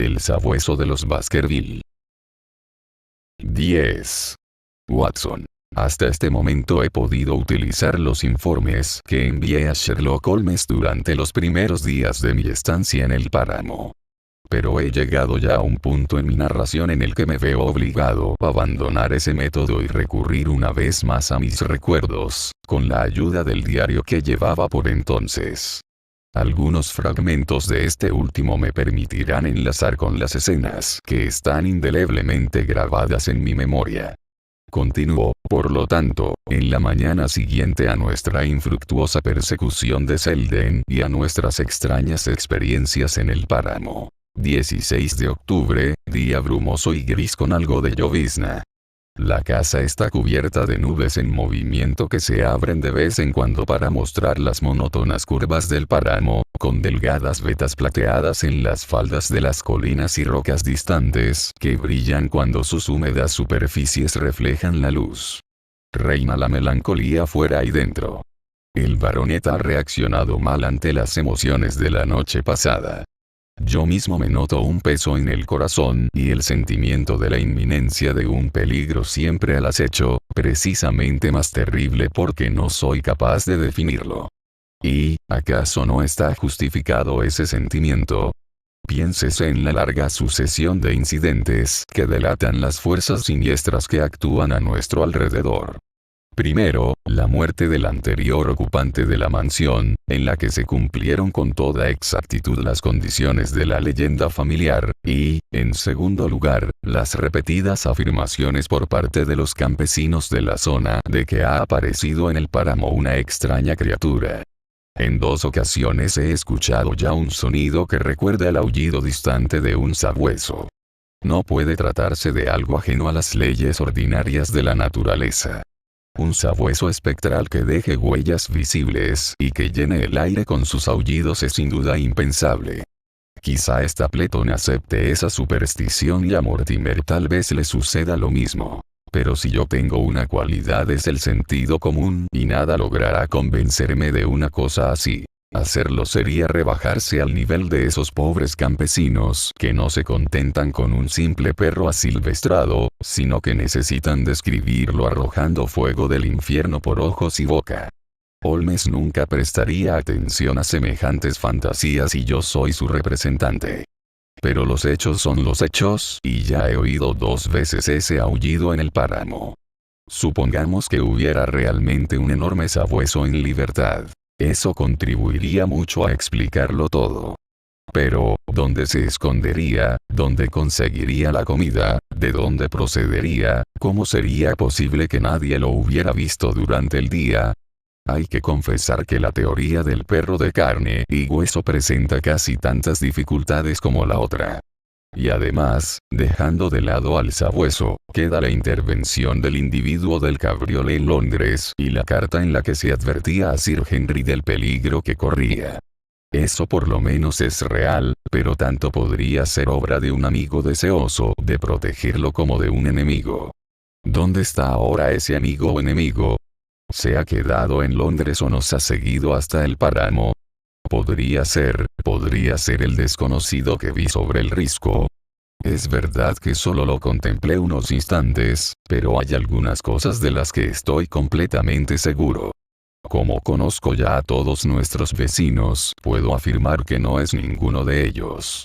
El sabueso de los Baskerville. 10. Watson. Hasta este momento he podido utilizar los informes que envié a Sherlock Holmes durante los primeros días de mi estancia en el páramo. Pero he llegado ya a un punto en mi narración en el que me veo obligado a abandonar ese método y recurrir una vez más a mis recuerdos, con la ayuda del diario que llevaba por entonces. Algunos fragmentos de este último me permitirán enlazar con las escenas que están indeleblemente grabadas en mi memoria. Continuó, por lo tanto, en la mañana siguiente a nuestra infructuosa persecución de Selden y a nuestras extrañas experiencias en el páramo. 16 de octubre, día brumoso y gris con algo de llovizna. La casa está cubierta de nubes en movimiento que se abren de vez en cuando para mostrar las monótonas curvas del páramo, con delgadas vetas plateadas en las faldas de las colinas y rocas distantes, que brillan cuando sus húmedas superficies reflejan la luz. Reina la melancolía fuera y dentro. El baronet ha reaccionado mal ante las emociones de la noche pasada. Yo mismo me noto un peso en el corazón y el sentimiento de la inminencia de un peligro siempre al acecho, precisamente más terrible porque no soy capaz de definirlo. ¿Y, acaso no está justificado ese sentimiento? Piénsese en la larga sucesión de incidentes que delatan las fuerzas siniestras que actúan a nuestro alrededor. Primero, la muerte del anterior ocupante de la mansión, en la que se cumplieron con toda exactitud las condiciones de la leyenda familiar, y, en segundo lugar, las repetidas afirmaciones por parte de los campesinos de la zona de que ha aparecido en el páramo una extraña criatura. En 2 ocasiones he escuchado ya un sonido que recuerda el aullido distante de un sabueso. No puede tratarse de algo ajeno a las leyes ordinarias de la naturaleza. Un sabueso espectral que deje huellas visibles y que llene el aire con sus aullidos es sin duda impensable. Quizá Stapleton acepte esa superstición y a Mortimer tal vez le suceda lo mismo. Pero si yo tengo una cualidad es el sentido común y nada logrará convencerme de una cosa así. Hacerlo sería rebajarse al nivel de esos pobres campesinos que no se contentan con un simple perro asilvestrado, sino que necesitan describirlo arrojando fuego del infierno por ojos y boca. Holmes nunca prestaría atención a semejantes fantasías y yo soy su representante. Pero los hechos son los hechos, y ya he oído 2 veces ese aullido en el páramo. Supongamos que hubiera realmente un enorme sabueso en libertad. Eso contribuiría mucho a explicarlo todo. Pero, ¿dónde se escondería? ¿Dónde conseguiría la comida? ¿De dónde procedería? ¿Cómo sería posible que nadie lo hubiera visto durante el día? Hay que confesar que la teoría del perro de carne y hueso presenta casi tantas dificultades como la otra. Y además, dejando de lado al sabueso, queda la intervención del individuo del cabriolé en Londres y la carta en la que se advertía a Sir Henry del peligro que corría. Eso por lo menos es real, pero tanto podría ser obra de un amigo deseoso de protegerlo como de un enemigo. ¿Dónde está ahora ese amigo o enemigo? ¿Se ha quedado en Londres o nos ha seguido hasta el páramo? Podría ser el desconocido que vi sobre el risco. Es verdad que solo lo contemplé unos instantes, pero hay algunas cosas de las que estoy completamente seguro. Como conozco ya a todos nuestros vecinos, puedo afirmar que no es ninguno de ellos.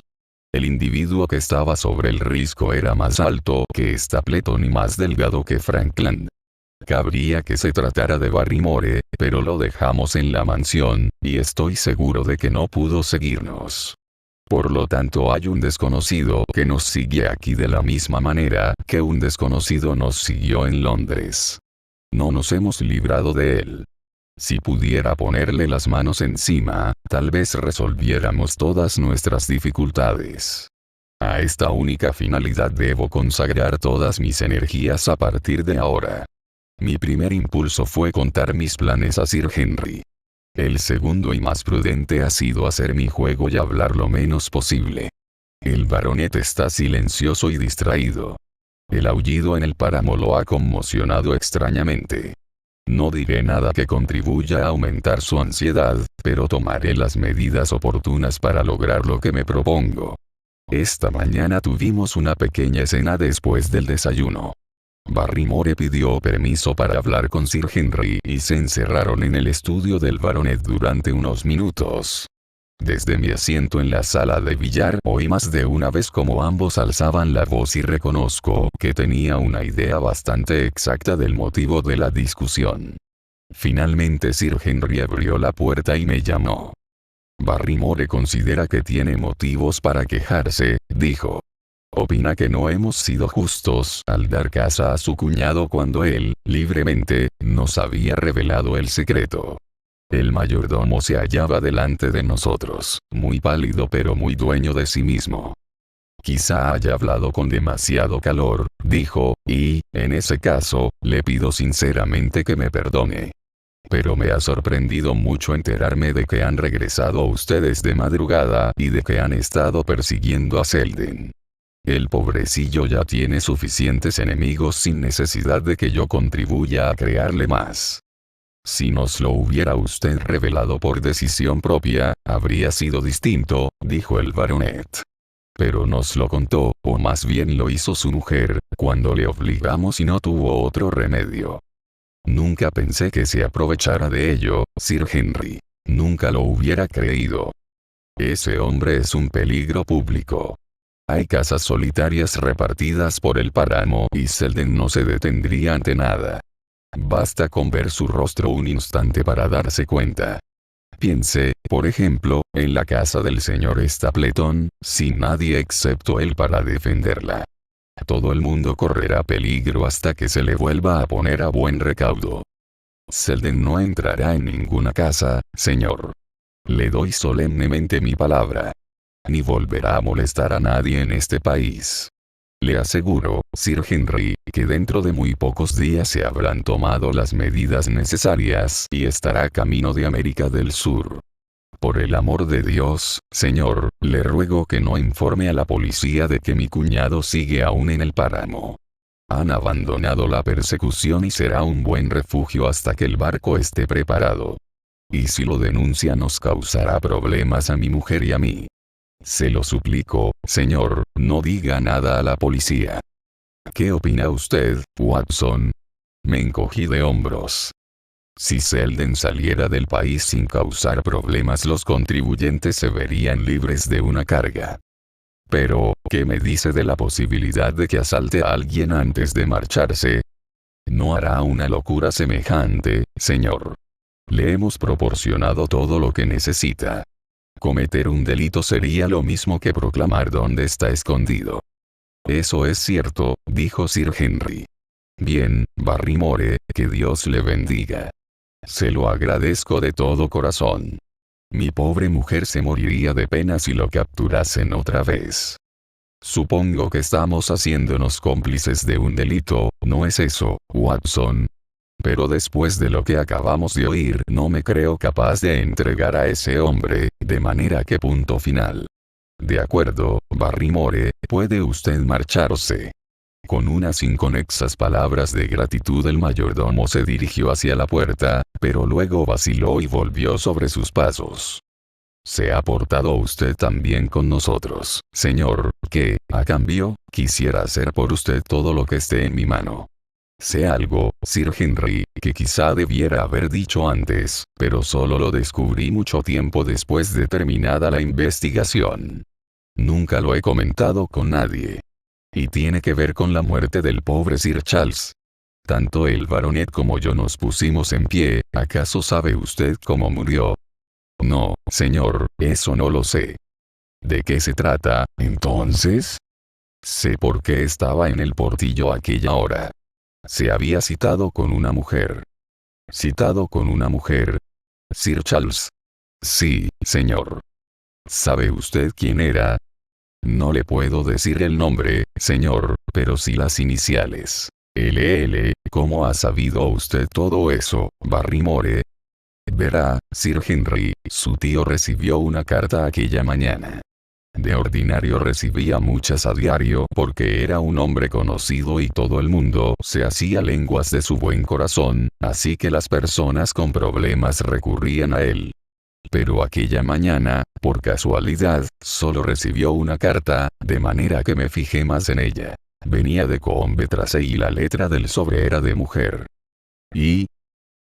El individuo que estaba sobre el risco era más alto que Stapleton y más delgado que Frankland. Cabría que se tratara de Barrymore, pero lo dejamos en la mansión, y estoy seguro de que no pudo seguirnos. Por lo tanto hay un desconocido que nos sigue aquí de la misma manera que un desconocido nos siguió en Londres. No nos hemos librado de él. Si pudiera ponerle las manos encima, tal vez resolviéramos todas nuestras dificultades. A esta única finalidad debo consagrar todas mis energías a partir de ahora. Mi primer impulso fue contar mis planes a Sir Henry. El segundo y más prudente ha sido hacer mi juego y hablar lo menos posible. El baronet está silencioso y distraído. El aullido en el páramo lo ha conmocionado extrañamente. No diré nada que contribuya a aumentar su ansiedad, pero tomaré las medidas oportunas para lograr lo que me propongo. Esta mañana tuvimos una pequeña cena después del desayuno. Barrymore pidió permiso para hablar con Sir Henry y se encerraron en el estudio del baronet durante unos minutos. Desde mi asiento en la sala de billar oí más de una vez como ambos alzaban la voz y reconozco que tenía una idea bastante exacta del motivo de la discusión. Finalmente Sir Henry abrió la puerta y me llamó. Barrymore considera que tiene motivos para quejarse, dijo. Opina que no hemos sido justos al dar casa a su cuñado cuando él, libremente, nos había revelado el secreto. El mayordomo se hallaba delante de nosotros, muy pálido pero muy dueño de sí mismo. Quizá haya hablado con demasiado calor, dijo, y, en ese caso, le pido sinceramente que me perdone. Pero me ha sorprendido mucho enterarme de que han regresado ustedes de madrugada y de que han estado persiguiendo a Selden. El pobrecillo ya tiene suficientes enemigos sin necesidad de que yo contribuya a crearle más. Si nos lo hubiera usted revelado por decisión propia, habría sido distinto, dijo el baronet. Pero nos lo contó, o más bien lo hizo su mujer, cuando le obligamos y no tuvo otro remedio. Nunca pensé que se aprovechara de ello, Sir Henry. Nunca lo hubiera creído. Ese hombre es un peligro público. Hay casas solitarias repartidas por el páramo y Selden no se detendría ante nada. Basta con ver su rostro un instante para darse cuenta. Piense, por ejemplo, en la casa del señor Stapleton, sin nadie excepto él para defenderla. Todo el mundo correrá peligro hasta que se le vuelva a poner a buen recaudo. Selden no entrará en ninguna casa, señor. Le doy solemnemente mi palabra. Ni volverá a molestar a nadie en este país. Le aseguro, Sir Henry, que dentro de muy pocos días se habrán tomado las medidas necesarias y estará camino de América del Sur. Por el amor de Dios, señor, le ruego que no informe a la policía de que mi cuñado sigue aún en el páramo. Han abandonado la persecución y será un buen refugio hasta que el barco esté preparado. Y si lo denuncia nos causará problemas a mi mujer y a mí. Se lo suplico, señor, no diga nada a la policía. ¿Qué opina usted, Watson? Me encogí de hombros. Si Selden saliera del país sin causar problemas, los contribuyentes se verían libres de una carga. Pero, ¿qué me dice de la posibilidad de que asalte a alguien antes de marcharse? No hará una locura semejante, señor. Le hemos proporcionado todo lo que necesita. Cometer un delito sería lo mismo que proclamar dónde está escondido. Eso es cierto, dijo Sir Henry. Bien, Barrymore, que Dios le bendiga. Se lo agradezco de todo corazón. Mi pobre mujer se moriría de pena si lo capturasen otra vez. Supongo que estamos haciéndonos cómplices de un delito, ¿no es eso, Watson? Pero después de lo que acabamos de oír, no me creo capaz de entregar a ese hombre, de manera que punto final. De acuerdo, Barrymore, puede usted marcharse. Con unas inconexas palabras de gratitud el mayordomo se dirigió hacia la puerta, pero luego vaciló y volvió sobre sus pasos. Se ha portado usted tan bien con nosotros, señor, que, a cambio, quisiera hacer por usted todo lo que esté en mi mano. Sé algo, Sir Henry, que quizá debiera haber dicho antes, pero solo lo descubrí mucho tiempo después de terminada la investigación. Nunca lo he comentado con nadie. Y tiene que ver con la muerte del pobre Sir Charles. Tanto el baronet como yo nos pusimos en pie. ¿Acaso sabe usted cómo murió? No, señor, eso no lo sé. ¿De qué se trata, entonces? Sé por qué estaba en el portillo a aquella hora. Se había citado con una mujer. ¿Citado con una mujer? Sir Charles. Sí, señor. ¿Sabe usted quién era? No le puedo decir el nombre, señor, pero sí las iniciales. LL, ¿cómo ha sabido usted todo eso, Barrymore? Verá, Sir Henry, su tío recibió una carta aquella mañana. De ordinario recibía muchas a diario porque era un hombre conocido y todo el mundo se hacía lenguas de su buen corazón, así que las personas con problemas recurrían a él. Pero aquella mañana, por casualidad, solo recibió una carta, de manera que me fijé más en ella. Venía de Coombe y la letra del sobre era de mujer. Y...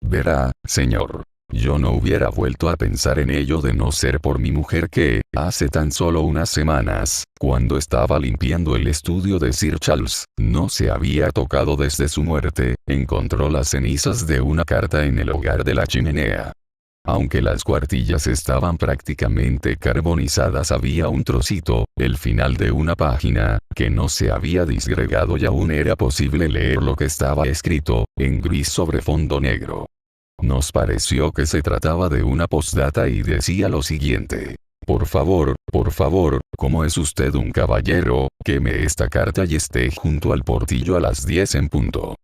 verá, señor. Yo no hubiera vuelto a pensar en ello de no ser por mi mujer que, hace tan solo unas semanas, cuando estaba limpiando el estudio de Sir Charles, no se había tocado desde su muerte, encontró las cenizas de una carta en el hogar de la chimenea. Aunque las cuartillas estaban prácticamente carbonizadas, había un trocito, el final de una página, que no se había disgregado y aún era posible leer lo que estaba escrito, en gris sobre fondo negro. Nos pareció que se trataba de una postdata y decía lo siguiente. Por favor, como es usted un caballero, queme esta carta y esté junto al portillo a las 10 en punto.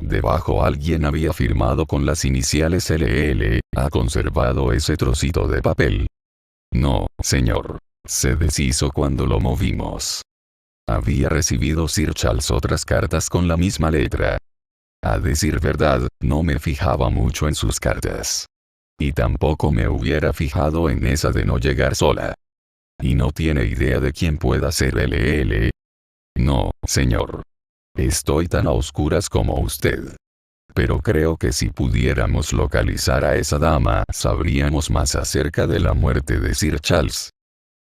Debajo alguien había firmado con las iniciales LL, ¿ha conservado ese trocito de papel? No, señor. Se deshizo cuando lo movimos. Había recibido Sir Charles otras cartas con la misma letra. A decir verdad, no me fijaba mucho en sus cartas. Y tampoco me hubiera fijado en esa de no llegar sola. ¿Y no tiene idea de quién pueda ser LL? No, señor. Estoy tan a oscuras como usted. Pero creo que si pudiéramos localizar a esa dama, sabríamos más acerca de la muerte de Sir Charles.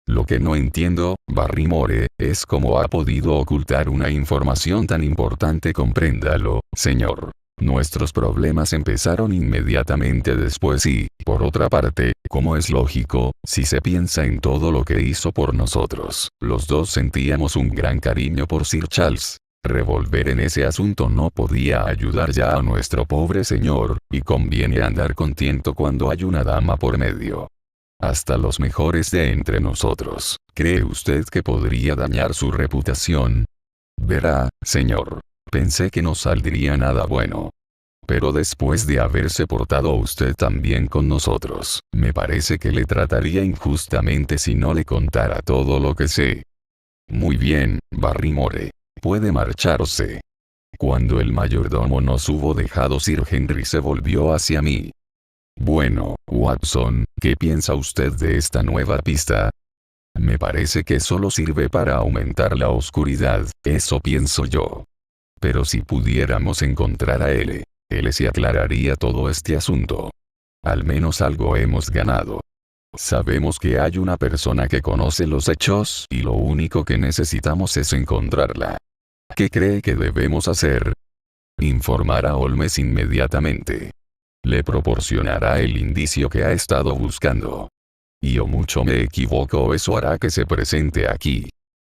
Lo que no entiendo, Barrymore, es cómo ha podido ocultar una información tan importante. Compréndalo, señor. Nuestros problemas empezaron inmediatamente después y, por otra parte, como es lógico, si se piensa en todo lo que hizo por nosotros, los dos sentíamos un gran cariño por Sir Charles. Revolver en ese asunto no podía ayudar ya a nuestro pobre señor, y conviene andar contento cuando hay una dama por medio. Hasta los mejores de entre nosotros, ¿cree usted que podría dañar su reputación? Verá, señor. Pensé que no saldría nada bueno. Pero después de haberse portado usted tan bien con nosotros, me parece que le trataría injustamente si no le contara todo lo que sé. Muy bien, Barrymore. Puede marcharse. Cuando el mayordomo nos hubo dejado, Sir Henry se volvió hacia mí. Bueno, Watson, ¿qué piensa usted de esta nueva pista? Me parece que solo sirve para aumentar la oscuridad, eso pienso yo. Pero si pudiéramos encontrar a él se aclararía todo este asunto. Al menos algo hemos ganado. Sabemos que hay una persona que conoce los hechos y lo único que necesitamos es encontrarla. ¿Qué cree que debemos hacer? Informar a Holmes inmediatamente. Le proporcionará el indicio que ha estado buscando. Y o mucho me equivoco, eso hará que se presente aquí.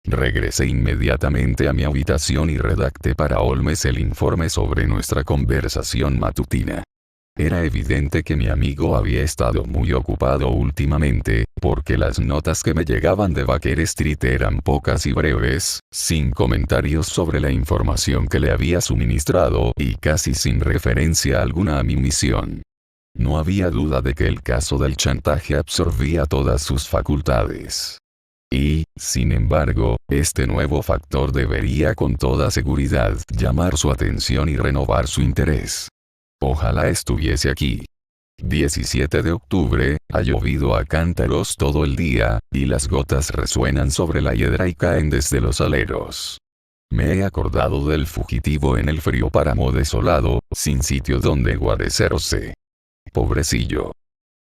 Regresé inmediatamente a mi habitación y redacté para Holmes el informe sobre nuestra conversación matutina. Era evidente que mi amigo había estado muy ocupado últimamente, porque las notas que me llegaban de Baker Street eran pocas y breves, sin comentarios sobre la información que le había suministrado y casi sin referencia alguna a mi misión. No había duda de que el caso del chantaje absorbía todas sus facultades. Y, sin embargo, este nuevo factor debería con toda seguridad llamar su atención y renovar su interés. Ojalá estuviese aquí. 17 de octubre, ha llovido a cántaros todo el día, y las gotas resuenan sobre la hiedra y caen desde los aleros. Me he acordado del fugitivo en el frío páramo desolado, sin sitio donde guarecerse. Pobrecillo.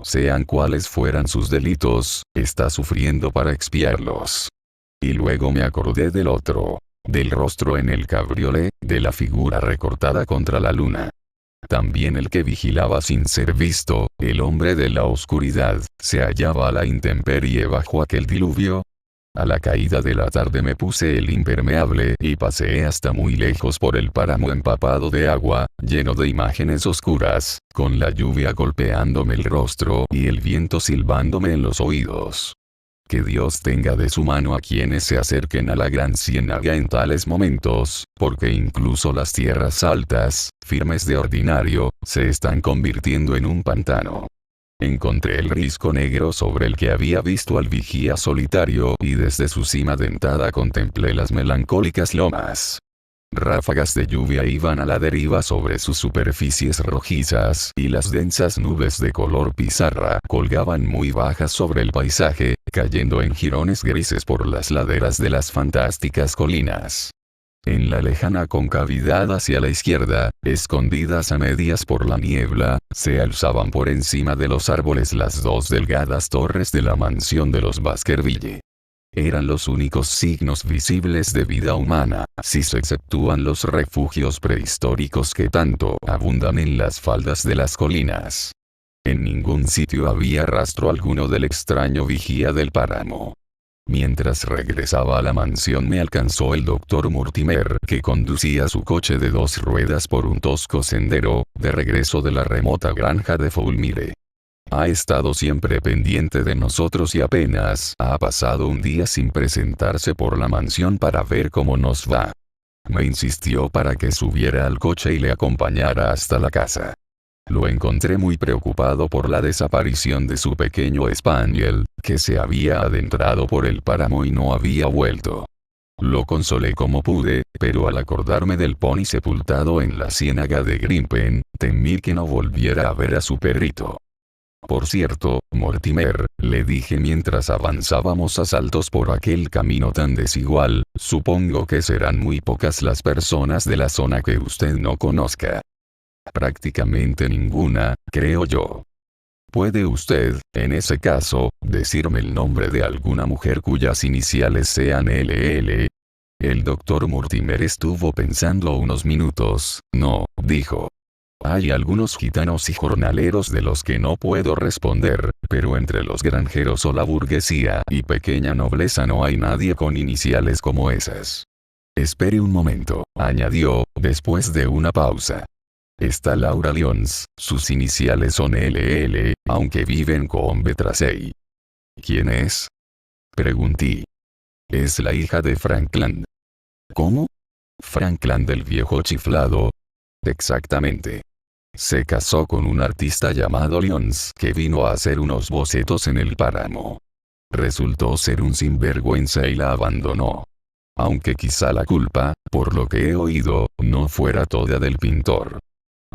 Sean cuales fueran sus delitos, está sufriendo para expiarlos. Y luego me acordé del otro, del rostro en el cabriolé, de la figura recortada contra la luna. También el que vigilaba sin ser visto, el hombre de la oscuridad, se hallaba a la intemperie bajo aquel diluvio. A la caída de la tarde me puse el impermeable y paseé hasta muy lejos por el páramo empapado de agua, lleno de imágenes oscuras, con la lluvia golpeándome el rostro y el viento silbándome en los oídos. Que Dios tenga de su mano a quienes se acerquen a la gran ciénaga en tales momentos, porque incluso las tierras altas, firmes de ordinario, se están convirtiendo en un pantano. Encontré el risco negro sobre el que había visto al vigía solitario y desde su cima dentada contemplé las melancólicas lomas. Ráfagas de lluvia iban a la deriva sobre sus superficies rojizas y las densas nubes de color pizarra colgaban muy bajas sobre el paisaje, cayendo en jirones grises por las laderas de las fantásticas colinas. En la lejana concavidad hacia la izquierda, escondidas a medias por la niebla, se alzaban por encima de los árboles las dos delgadas torres de la mansión de los Baskerville. Eran los únicos signos visibles de vida humana, si se exceptúan los refugios prehistóricos que tanto abundan en las faldas de las colinas. En ningún sitio había rastro alguno del extraño vigía del páramo. Mientras regresaba a la mansión me alcanzó el doctor Mortimer, que conducía su coche de 2 ruedas por un tosco sendero, de regreso de la remota granja de Foulmire. Ha estado siempre pendiente de nosotros y apenas ha pasado un día sin presentarse por la mansión para ver cómo nos va. Me insistió para que subiera al coche y le acompañara hasta la casa. Lo encontré muy preocupado por la desaparición de su pequeño Spaniel, que se había adentrado por el páramo y no había vuelto. Lo consolé como pude, pero al acordarme del pony sepultado en la ciénaga de Grimpen, temí que no volviera a ver a su perrito. Por cierto, Mortimer, le dije mientras avanzábamos a saltos por aquel camino tan desigual, supongo que serán muy pocas las personas de la zona que usted no conozca. Prácticamente ninguna, creo yo. ¿Puede usted, en ese caso, decirme el nombre de alguna mujer cuyas iniciales sean LL? El doctor Mortimer estuvo pensando unos minutos. No, dijo. Hay algunos gitanos y jornaleros de los que no puedo responder, pero entre los granjeros o la burguesía y pequeña nobleza no hay nadie con iniciales como esas. Espere un momento, añadió, después de una pausa. Está Laura Lyons, sus iniciales son LL, aunque vive en Combe Tracey. ¿Quién es? Pregunté. Es la hija de Frankland. ¿Cómo? Frankland el viejo chiflado. Exactamente. Se casó con un artista llamado Lyons que vino a hacer unos bocetos en el páramo. Resultó ser un sinvergüenza y la abandonó. Aunque quizá la culpa, por lo que he oído, no fuera toda del pintor.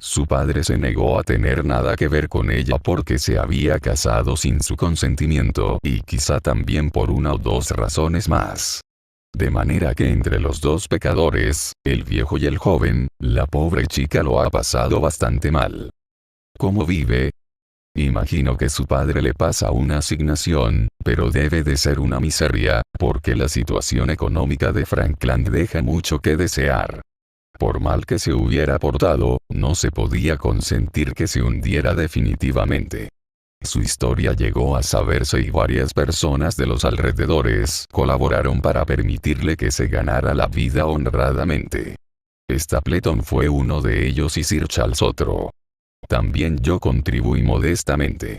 Su padre se negó a tener nada que ver con ella porque se había casado sin su consentimiento y quizá también por una o dos razones más. De manera que entre los dos pecadores, el viejo y el joven, la pobre chica lo ha pasado bastante mal. ¿Cómo vive? Imagino que su padre le pasa una asignación, pero debe de ser una miseria, porque la situación económica de Frankland deja mucho que desear. Por mal que se hubiera portado, no se podía consentir que se hundiera definitivamente. Su historia llegó a saberse y varias personas de los alrededores colaboraron para permitirle que se ganara la vida honradamente. Stapleton fue uno de ellos y Sir Charles otro. También yo contribuí modestamente.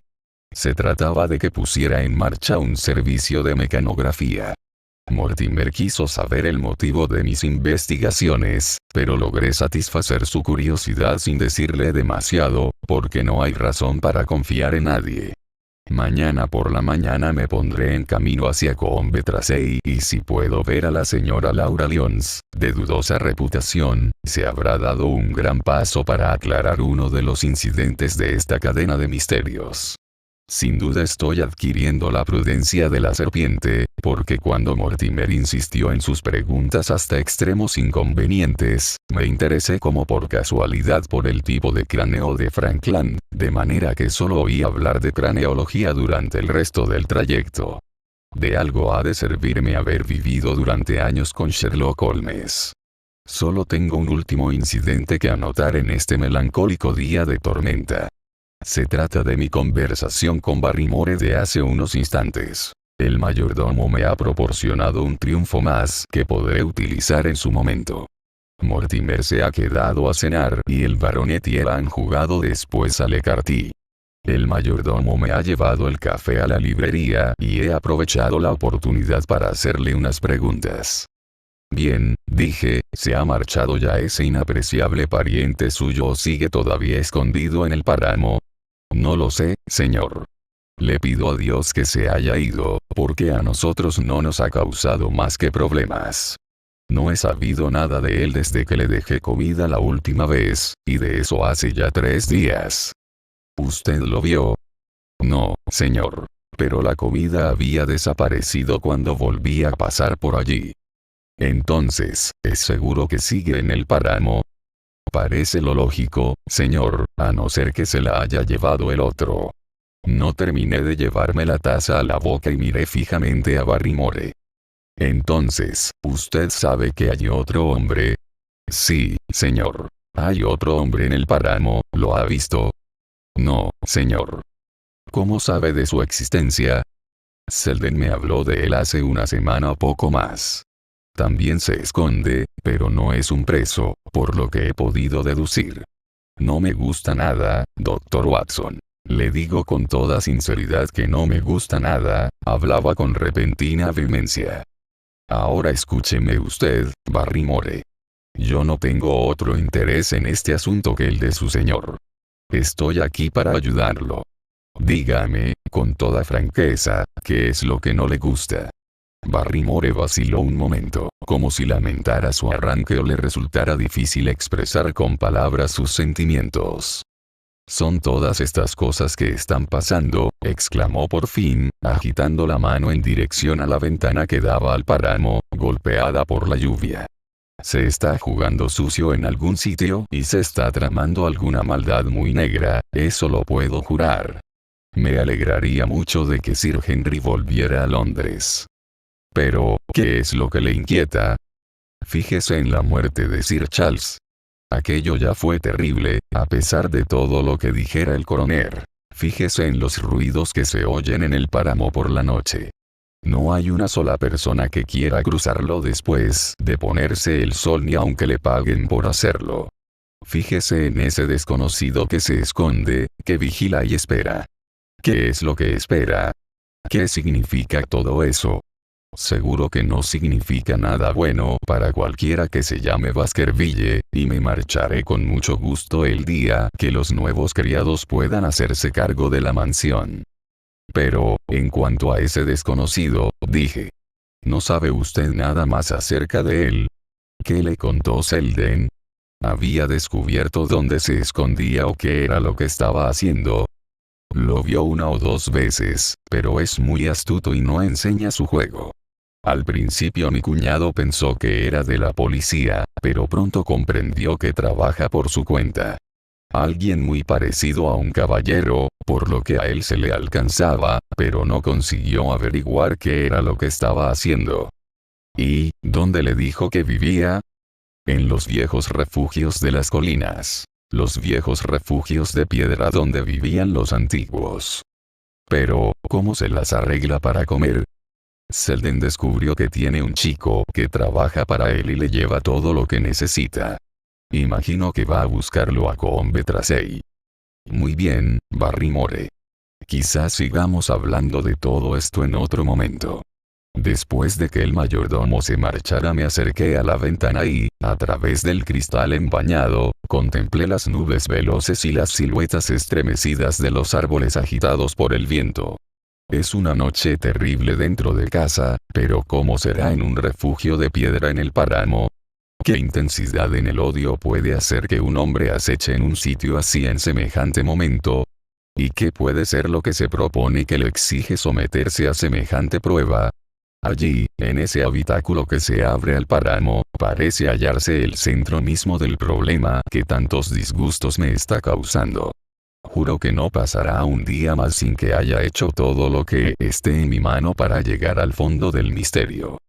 Se trataba de que pusiera en marcha un servicio de mecanografía. Mortimer quiso saber el motivo de mis investigaciones, pero logré satisfacer su curiosidad sin decirle demasiado, porque no hay razón para confiar en nadie. Mañana por la mañana me pondré en camino hacia Combe Tracey y si puedo ver a la señora Laura Lyons, de dudosa reputación, se habrá dado un gran paso para aclarar uno de los incidentes de esta cadena de misterios. Sin duda estoy adquiriendo la prudencia de la serpiente, porque cuando Mortimer insistió en sus preguntas hasta extremos inconvenientes, me interesé como por casualidad por el tipo de cráneo de Frankland, de manera que solo oí hablar de craneología durante el resto del trayecto. De algo ha de servirme haber vivido durante años con Sherlock Holmes. Solo tengo un último incidente que anotar en este melancólico día de tormenta. Se trata de mi conversación con Barrymore de hace unos instantes. El mayordomo me ha proporcionado un triunfo más que podré utilizar en su momento. Mortimer se ha quedado a cenar y el baronet y él han jugado después al écarté. El mayordomo me ha llevado el café a la librería y he aprovechado la oportunidad para hacerle unas preguntas. Bien, dije, ¿se ha marchado ya ese inapreciable pariente suyo o sigue todavía escondido en el páramo? No lo sé, señor. Le pido a Dios que se haya ido, porque a nosotros no nos ha causado más que problemas. No he sabido nada de él desde que le dejé comida la última vez, y de eso hace ya 3 días. ¿Usted lo vio? No, señor. Pero la comida había desaparecido cuando volví a pasar por allí. Entonces, ¿es seguro que sigue en el páramo? Parece lo lógico, señor, a no ser que se la haya llevado el otro. No terminé de llevarme la taza a la boca y miré fijamente a Barrymore. Entonces, ¿usted sabe que hay otro hombre? Sí, señor. Hay otro hombre en el páramo, ¿lo ha visto? No, señor. ¿Cómo sabe de su existencia? Selden me habló de él hace una semana o poco más. También se esconde, pero no es un preso, por lo que he podido deducir. No me gusta nada, Dr. Watson. Le digo con toda sinceridad que no me gusta nada, hablaba con repentina vehemencia. Ahora escúcheme usted, Barrymore. Yo no tengo otro interés en este asunto que el de su señor. Estoy aquí para ayudarlo. Dígame, con toda franqueza, ¿qué es lo que no le gusta? Barrymore vaciló un momento, como si lamentara su arranque o le resultara difícil expresar con palabras sus sentimientos. Son todas estas cosas que están pasando, exclamó por fin, agitando la mano en dirección a la ventana que daba al páramo, golpeada por la lluvia. Se está jugando sucio en algún sitio y se está tramando alguna maldad muy negra, eso lo puedo jurar. Me alegraría mucho de que Sir Henry volviera a Londres. Pero, ¿qué es lo que le inquieta? Fíjese en la muerte de Sir Charles. Aquello ya fue terrible, a pesar de todo lo que dijera el coronel. Fíjese en los ruidos que se oyen en el páramo por la noche. No hay una sola persona que quiera cruzarlo después de ponerse el sol ni aunque le paguen por hacerlo. Fíjese en ese desconocido que se esconde, que vigila y espera. ¿Qué es lo que espera? ¿Qué significa todo eso? Seguro que no significa nada bueno para cualquiera que se llame Baskerville, y me marcharé con mucho gusto el día que los nuevos criados puedan hacerse cargo de la mansión. Pero, en cuanto a ese desconocido, dije. ¿No sabe usted nada más acerca de él? ¿Qué le contó Selden? ¿Había descubierto dónde se escondía o qué era lo que estaba haciendo? Lo vio 1 o 2 veces, pero es muy astuto y no enseña su juego. Al principio mi cuñado pensó que era de la policía, pero pronto comprendió que trabaja por su cuenta. Alguien muy parecido a un caballero, por lo que a él se le alcanzaba, pero no consiguió averiguar qué era lo que estaba haciendo. ¿Y dónde le dijo que vivía? En los viejos refugios de las colinas. Los viejos refugios de piedra donde vivían los antiguos. Pero, ¿cómo se las arregla para comer? Selden descubrió que tiene un chico que trabaja para él y le lleva todo lo que necesita. Imagino que va a buscarlo a Coombe-Tracey. Muy bien, Barrymore. Quizás sigamos hablando de todo esto en otro momento. Después de que el mayordomo se marchara me acerqué a la ventana y, a través del cristal empañado, contemplé las nubes veloces y las siluetas estremecidas de los árboles agitados por el viento. Es una noche terrible dentro de casa, pero ¿cómo será en un refugio de piedra en el páramo? ¿Qué intensidad en el odio puede hacer que un hombre aceche en un sitio así en semejante momento? ¿Y qué puede ser lo que se propone que le exige someterse a semejante prueba? Allí, en ese habitáculo que se abre al páramo, parece hallarse el centro mismo del problema que tantos disgustos me está causando. Juro que no pasará un día más sin que haya hecho todo lo que esté en mi mano para llegar al fondo del misterio.